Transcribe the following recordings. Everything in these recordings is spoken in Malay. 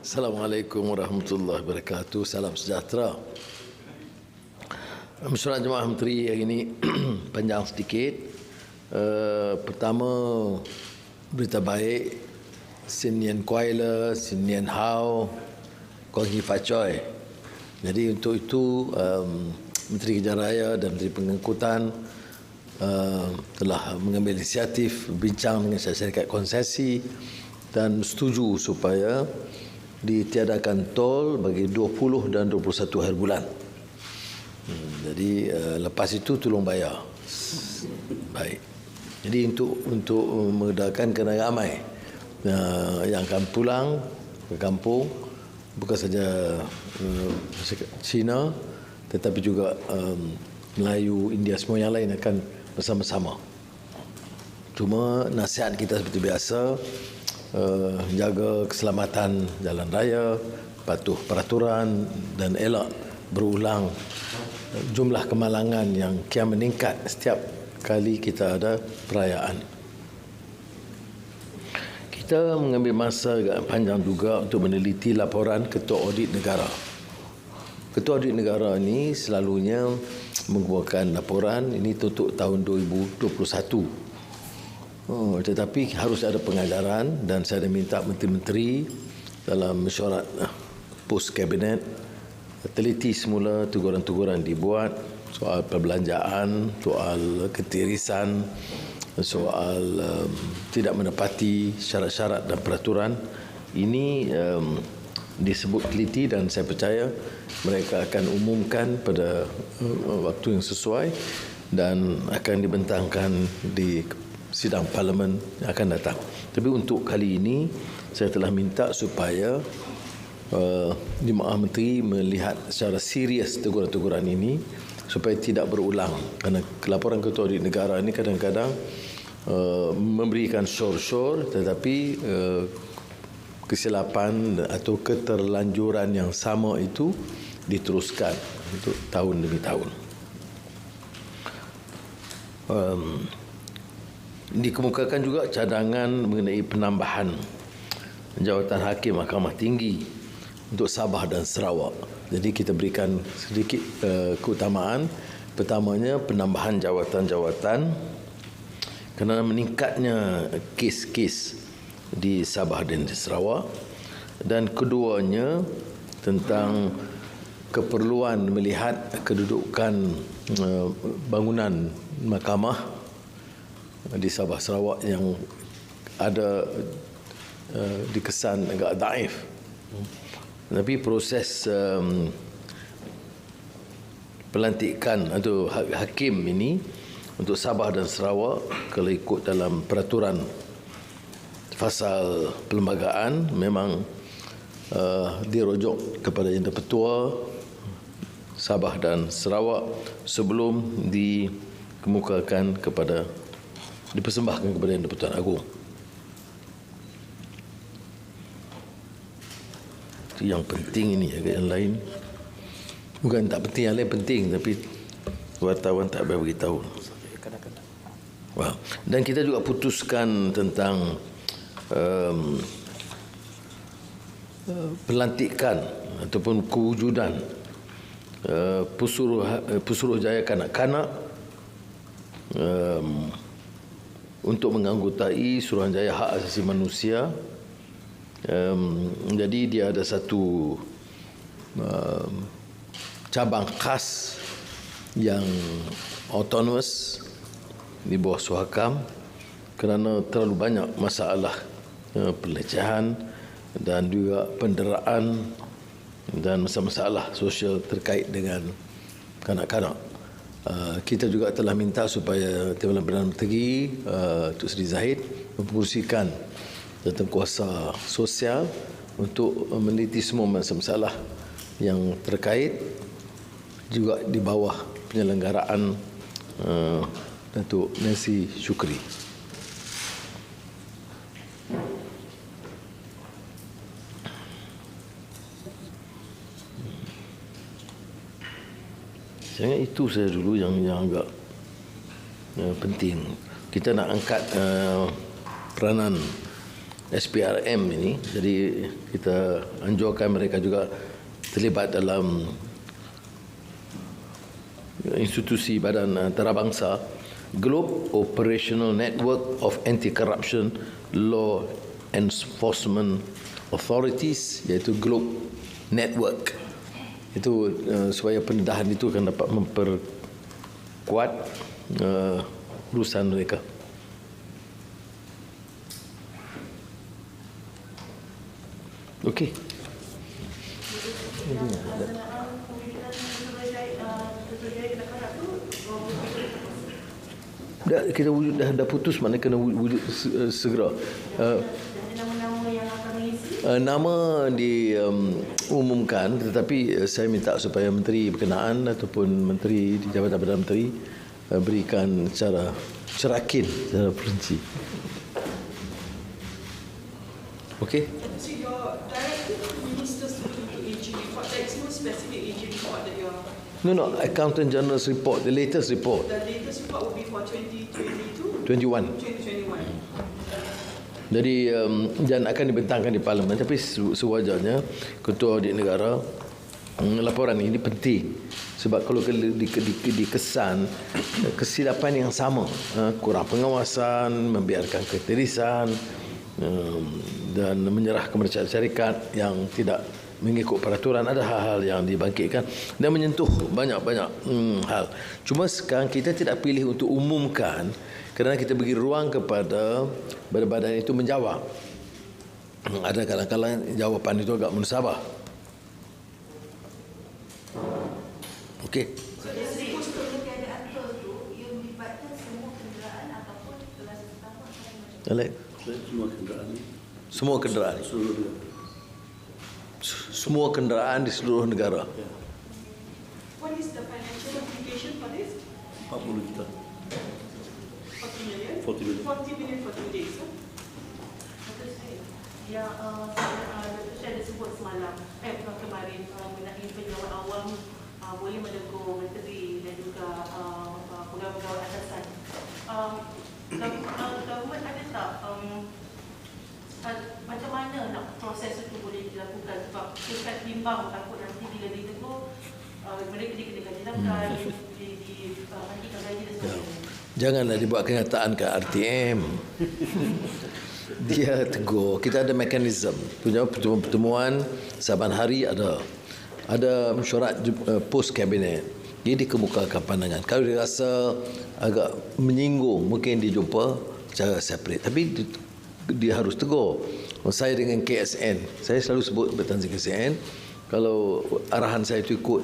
Assalamualaikum warahmatullahi wabarakatuh. Salam sejahtera. Mesyuarat Jemaah Menteri hari ini panjang sedikit. Pertama, berita baik. Sin Nian Kuai Le, Sin Nian Hao, Kuang Hi Fa Choi. Jadi untuk itu Menteri Kerjaya Raya dan Menteri Pengangkutan telah mengambil inisiatif bincang dengan syarikat konsesi dan setuju supaya ditiadakan tol bagi 20 dan 21 hari bulan. Jadi lepas itu tolong bayar. Baik. Jadi untuk memudahkan kena ramai yang akan pulang ke kampung, bukan saja Cina tetapi juga Melayu, India, semua yang lain akan bersama-sama. Cuma nasihat kita seperti biasa, jaga keselamatan jalan raya, patuh peraturan dan elak berulang jumlah kemalangan yang kian meningkat setiap kali kita ada perayaan. Kita mengambil masa agak panjang juga untuk meneliti laporan Ketua Audit Negara. Ketua Audit Negara ini selalunya mengeluarkan laporan ini untuk tahun 2021. Tetapi harus ada pengajaran dan saya minta menteri-menteri dalam mesyuarat pos kabinet teliti semula teguran-teguran dibuat soal perbelanjaan, soal ketirisan, soal tidak menepati syarat-syarat dan peraturan. Ini disebut teliti dan saya percaya mereka akan umumkan pada waktu yang sesuai dan akan dibentangkan di sidang parlimen yang akan datang. Tapi untuk kali ini saya telah minta supaya Jemaah Menteri melihat secara serius teguran-teguran ini supaya tidak berulang, kerana laporan Ketua Audit Negara ini kadang-kadang memberikan syur-syur tetapi kesilapan atau keterlanjuran yang sama itu diteruskan untuk tahun demi tahun. Dikemukakan juga cadangan mengenai penambahan jawatan hakim Mahkamah Tinggi untuk Sabah dan Sarawak. Jadi kita berikan sedikit keutamaan. Pertamanya penambahan jawatan-jawatan kerana meningkatnya kes-kes di Sabah dan di Sarawak. Dan keduanya tentang keperluan melihat kedudukan bangunan mahkamah di Sabah Sarawak yang ada dikesan agak daif. Tapi proses pelantikan atau hakim ini untuk Sabah dan Sarawak kalau ikut dalam peraturan fasal perlembagaan memang dirujuk kepada Yang di-Pertua Sabah dan Sarawak sebelum dikemukakan kepada dipersembahkan kepada Yang di-Pertuan Agong. Itu yang penting ini, yang lain bukan tak penting, yang lain penting tapi wartawan tak beritahu. Wow. Dan kita juga putuskan tentang pelantikan ataupun kewujudan Pusuruhjaya Kanak-Kanak untuk menganggotai Suruhanjaya Hak Asasi Manusia. Jadi dia ada satu cabang khas yang autonomous di bawah Suhakam kerana terlalu banyak masalah pelecehan dan juga penderaan dan masalah sosial terkait dengan kanak-kanak. Kita juga telah minta supaya Timbalan Perdana Menteri Tun Sri Zahid mempengerusikan Jawatankuasa Sosial untuk meneliti semua masalah yang terkait juga di bawah penyelenggaraan Datuk Nancy Shukri. Saya itu saya dulu yang agak penting. Kita nak angkat peranan SPRM ini. Jadi kita anjurkan mereka juga terlibat dalam institusi badan antarabangsa, Globe Operational Network of Anti-Corruption Law Enforcement Authorities, iaitu Globe Network. Itu supaya pendedahan itu akan dapat memperkuat urusan mereka. Okey. Kita wujud dah putus, maknanya kena wujud segera. Nama diumumkan, tetapi saya minta supaya menteri berkenaan ataupun menteri di Jabatan Perdana Menteri berikan secara cerakin, secara perinci. Okey. So your directive ministers looking to AG report, there is no specific AG report that you are... No, Accountant General's report, the latest report. The latest report will be for 2022? 2021. Jadi dan akan dibentangkan di Parlimen, tapi sewajarnya Ketua Audit Negara, laporan ini penting sebab kalau dikesan kesilapan yang sama, kurang pengawasan, membiarkan ketirisan dan menyerah kepada syarikat yang tidak mengikut peraturan, ada hal-hal yang dibangkitkan dan menyentuh banyak-banyak hal. Cuma sekarang kita tidak pilih untuk umumkan kerana kita bagi ruang kepada badan-badan itu menjawab. Ada kadang-kadang jawapan itu agak menusabah. Okey. Semua kenderaan. Semua kenderaan di seluruh negara. What is the financial implication for this? 40 juta. 40 million? 40 million. 40 million for 2 days. Yang saya ada sebut semalam, kemarin mengenai penjawat awam boleh menegur menteri dan juga pegawai-pegawai atasan. Government ada tak macam mana nak proses itu boleh dilakukan, sebab dekat bimbang takut nanti bila ditegur mereka dikena gaji dihentikan gaji dan sebagainya. Janganlah dibuat kenyataan ke RTM. Dia tegur. Kita ada mekanisme. Punya pertemuan saban hari ada mesyuarat pos kabinet. Dia dikemukakan pandangan. Kalau dia rasa agak menyinggung, mungkin dia jumpa secara separate. Tapi dia harus tegur. Saya dengan KSN, saya selalu sebut bertanzim KSN, kalau arahan saya itu ikut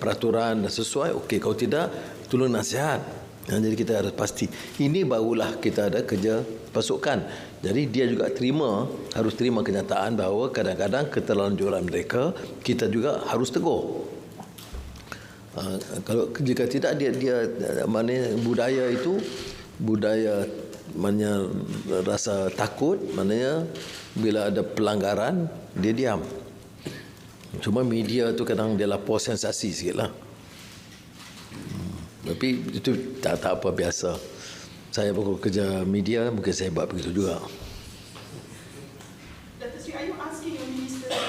peraturan dan sesuai, okey. Kalau tidak, tolong nasihat. Jadi kita harus pasti. Ini barulah kita ada kerja pasukan. Jadi dia juga harus terima kenyataan bahawa kadang-kadang keterlanjuran mereka, kita juga harus tegur. Kalau jika tidak, dia maknanya budaya itu, budaya maknanya rasa takut, maknanya bila ada pelanggaran dia diam. Cuma media tu kadang dia lapor sensasi sikitlah. Tapi itu tak apa, biasa. Saya pun kerja media, mungkin saya buat begitu juga. Dr. Sri, are you asking your minister to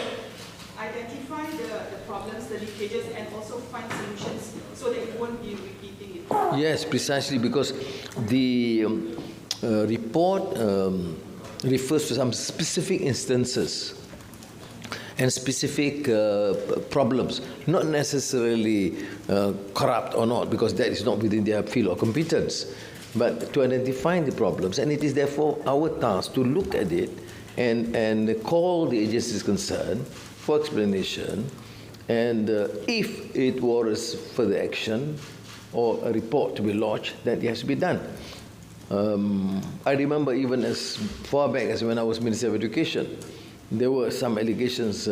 identify the problems, the leakages, and also find solutions so that it won't be repeating it? Yes, precisely, because the report refers to some specific instances and specific problems, not necessarily corrupt or not, because that is not within their field of competence, but to identify the problems. And it is therefore our task to look at it and call the agencies concerned for explanation, and if it warrants further action or a report to be lodged, that has to be done. I remember even as far back as when I was Minister of Education, there were some allegations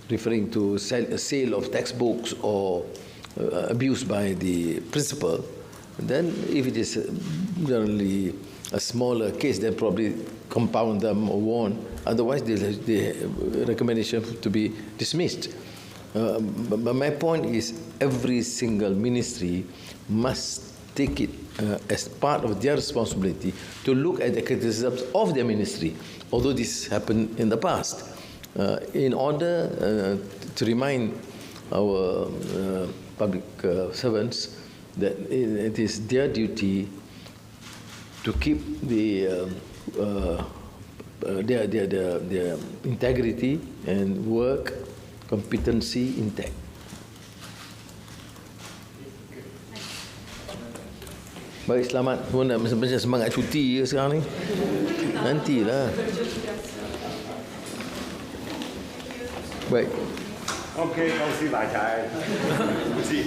referring to sale of textbooks or abuse by the principal. Then if it is generally a smaller case, then probably compound them or warn. Otherwise, the recommendation to be dismissed. But my point is, every single ministry must take it as part of their responsibility to look at the criticisms of their ministry, although this happened in the past, in order to remind our public servants that it is their duty to keep their integrity and work competency intact. Baik, selamat. Semua nak macam semangat cuti ke sekarang ni? Nantilah. Baik. OK，恭喜發財，恭喜。